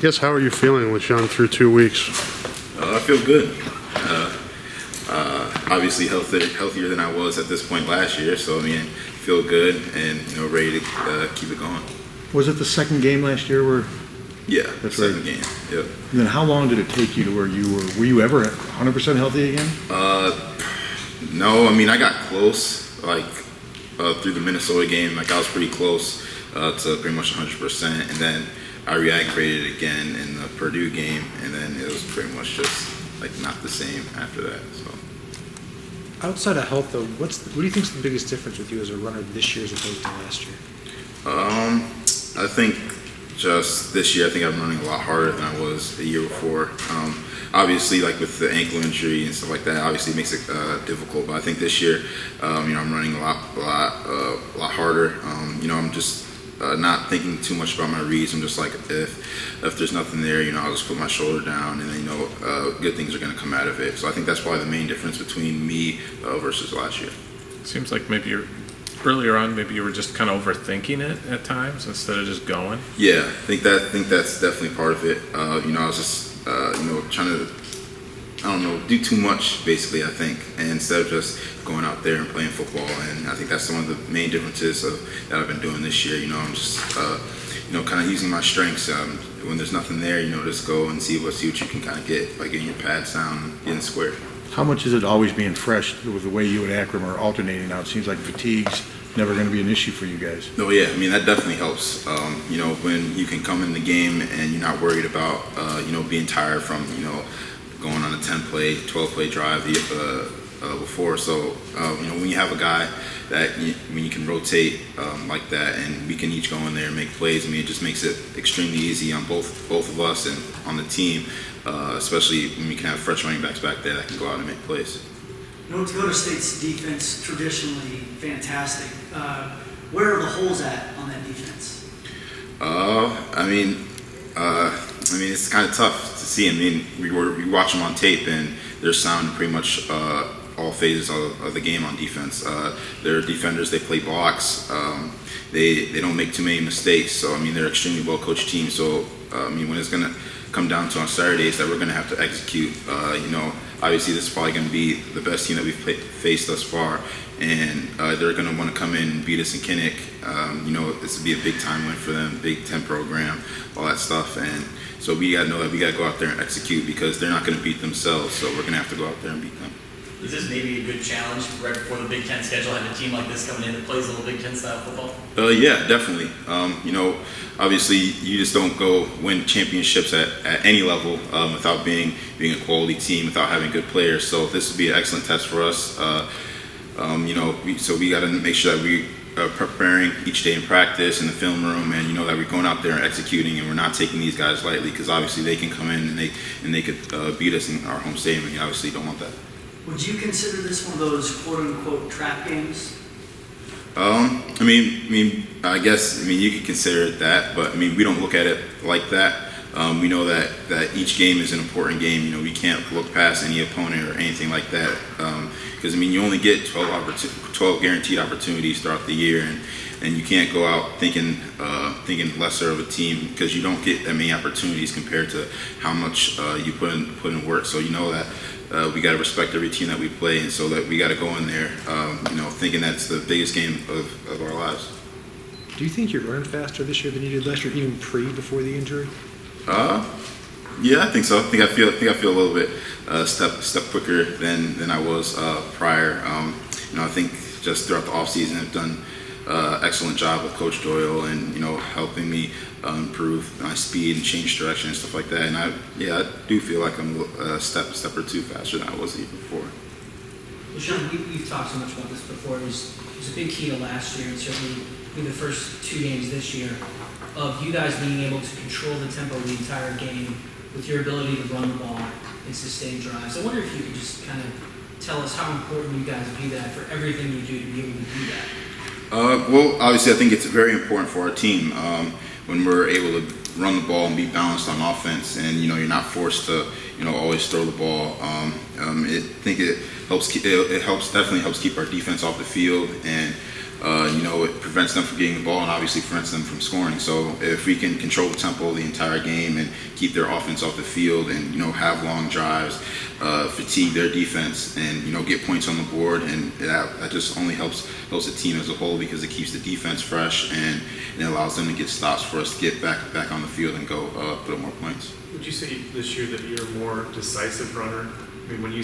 guess how are you feeling, LeShun, through 2 weeks? I feel good. Obviously healthier than I was at this point last year, so I mean, feel good and ready to keep it going. Was it the second game last year where? Yeah, that's second right. game. Yep. And then how long did it take you to where you were? Were you ever 100% healthy again? No, I mean I got close, like through the Minnesota game, like I was pretty close to pretty much 100%, and then I re-aggravated again in the Purdue game, and then it was pretty much just like not the same after that. So. Outside of health, though, what do you think is the biggest difference with you as a runner this year as opposed to last year? I think just this year, I think I'm running a lot harder than I was a year before. Obviously, like with the ankle injury and stuff like that, obviously it makes it difficult. But I think this year, I'm running a lot harder. I'm just not thinking too much about my reads. I'm just like, if there's nothing there, I'll just put my shoulder down, and then good things are going to come out of it. So I think that's probably the main difference between me versus last year. Seems like maybe earlier on, maybe you were just kind of overthinking it at times instead of just going. Yeah, I think that's definitely part of it. I was just trying to, do too much basically, I think, and instead of just going out there and playing football. And I think that's one of the main differences that I've been doing this year. I'm just kind of using my strengths. When there's nothing there, just go and see what you can kind of get by getting your pads down, getting square. How much is it always being fresh with the way you and Akram are alternating now? It seems like fatigue's never going to be an issue for you guys. No, yeah, I mean that definitely helps. When you can come in the game and you're not worried about being tired from going on a 10-play, 12-play drive before. So when you have a guy that when you can rotate like that, and we can each go in there and make plays, I mean it just makes it extremely easy on both of us and on the team, especially when we can have fresh running backs back there that can go out and make plays. Dakota State's defense traditionally fantastic. Where are the holes at on that defense? I mean it's kind of tough to see. I mean we watch them on tape, and they're sound pretty much all phases of the game on defense. They're defenders. They play blocks. They don't make too many mistakes. So I mean they're an extremely well coached team. So when it's gonna come down to on Saturdays that we're gonna have to execute. Obviously this is probably going to be the best team that we've faced thus far, and they're going to want to come in and beat us in Kinnick. This would be a big time win for them, Big Ten program, all that stuff, and so we got to know that we got to go out there and execute because they're not going to beat themselves, so we're going to have to go out there and beat them. Is this maybe a good challenge right before the Big Ten schedule, have a team like this coming in that plays a little Big Ten style football? Yeah, definitely. Obviously you just don't go win championships at any level without being a quality team, without having good players. So this would be an excellent test for us. So we got to make sure that we are preparing each day in practice in the film room, and that we're going out there and executing, and we're not taking these guys lightly because obviously they can come in and they could beat us in our home stadium, and you obviously don't want that. Would you consider this one of those quote-unquote trap games? I guess you could consider it that, but we don't look at it like that. We know that each game is an important game. We can't look past any opponent or anything like that because you only get 12 guaranteed opportunities throughout the year, and you can't go out thinking lesser of a team because you don't get that many opportunities compared to how much you put in work. So that. We got to respect every team that we play, and so that we got to go in there, thinking that it's the biggest game of our lives. Do you think you're running faster this year than you did last year, even before the injury? Yeah, I think so. I feel a little bit step quicker than I was prior. I think just throughout the offseason, I've done excellent job with Coach Doyle and helping me improve my speed and change direction and stuff like that. And I do feel like I'm a step or two faster than I was even before. LeShun, you've talked so much about this before. It was a big key to last year, and certainly in the first 2 games this year, of you guys being able to control the tempo of the entire game with your ability to run the ball and sustain drives. I wonder if you could just kind of tell us how important you guys view that for everything you do to be able to do that. Well, obviously, I think it's very important for our team when we're able to run the ball and be balanced on offense, and you're not forced to always throw the ball. I think it definitely helps keep our defense off the field, and it prevents them from getting the ball and obviously prevents them from scoring. So if we can control the tempo the entire game and keep their offense off the field and, have long drives, fatigue their defense and, get points on the board, and that just only helps the team as a whole because it keeps the defense fresh and it allows them to get stops for us to get back on the field and go put up more points. Would you say this year that you're a more decisive runner? I mean, when you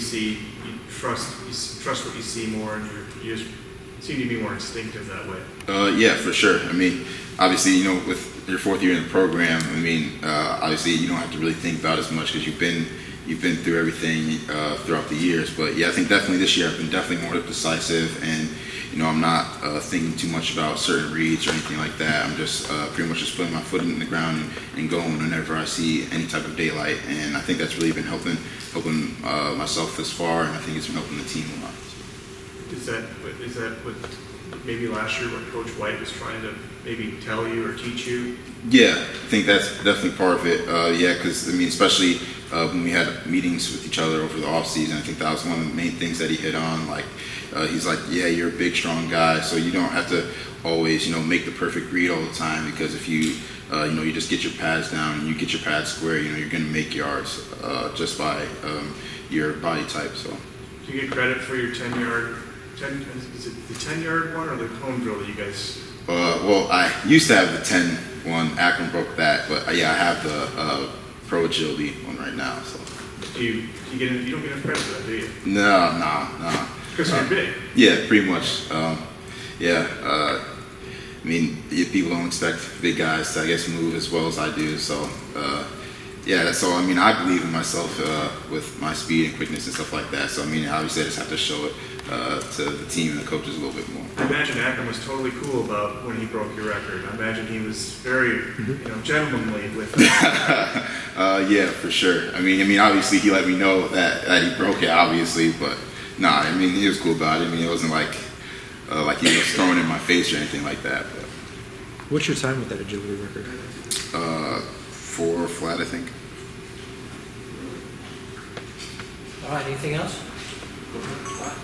trust what you see more, and you just seem to be more instinctive that way. Yeah, for sure. I mean, obviously, with your 4th year in the program, I mean, obviously you don't have to really think about it as much because you've been through everything throughout the years. But yeah, I think definitely this year I've been definitely more decisive, and I'm not thinking too much about certain reads or anything like that. I'm just pretty much just putting my foot in the ground and going whenever I see any type of daylight. And I think that's really been helping myself this far, and I think it's been helping the team a lot. Is that what maybe last year what Coach White was trying to maybe tell you or teach you? Yeah, I think that's definitely part of it. Yeah, because I mean, especially when we had meetings with each other over the off season, I think that was one of the main things that he hit on. Like, he's like, yeah, you're a big, strong guy, so you don't have to always, make the perfect read all the time, because if you, you just get your pads down and you get your pads square, you're going to make yards just by your body type. So, do you get credit for your 10-yard? Is it the 10-yard one or the cone drill that you guys? Well, I used to have the 10-1. Akron broke that, but yeah, I have the pro agility one right now. So. You don't get enough credit for that, do you? No. Because you're big. Yeah, pretty much. Yeah. I mean, people don't expect big guys to, I guess, move as well as I do. So, yeah. So, I mean, I believe in myself with my speed and quickness and stuff like that. So, I mean, obviously, I just have to show it to the team and the coaches a little bit more. I imagine Akron was totally cool about when he broke your record. I imagine he was very, gentlemanly with it. Yeah, for sure. I mean, obviously, he let me know that he broke it, obviously, but. Nah, I mean, he was cool about it. I mean, it wasn't like he was throwing it in my face or anything like that. But. What's your time with that agility record? 4 flat, I think. All right, anything else? All right.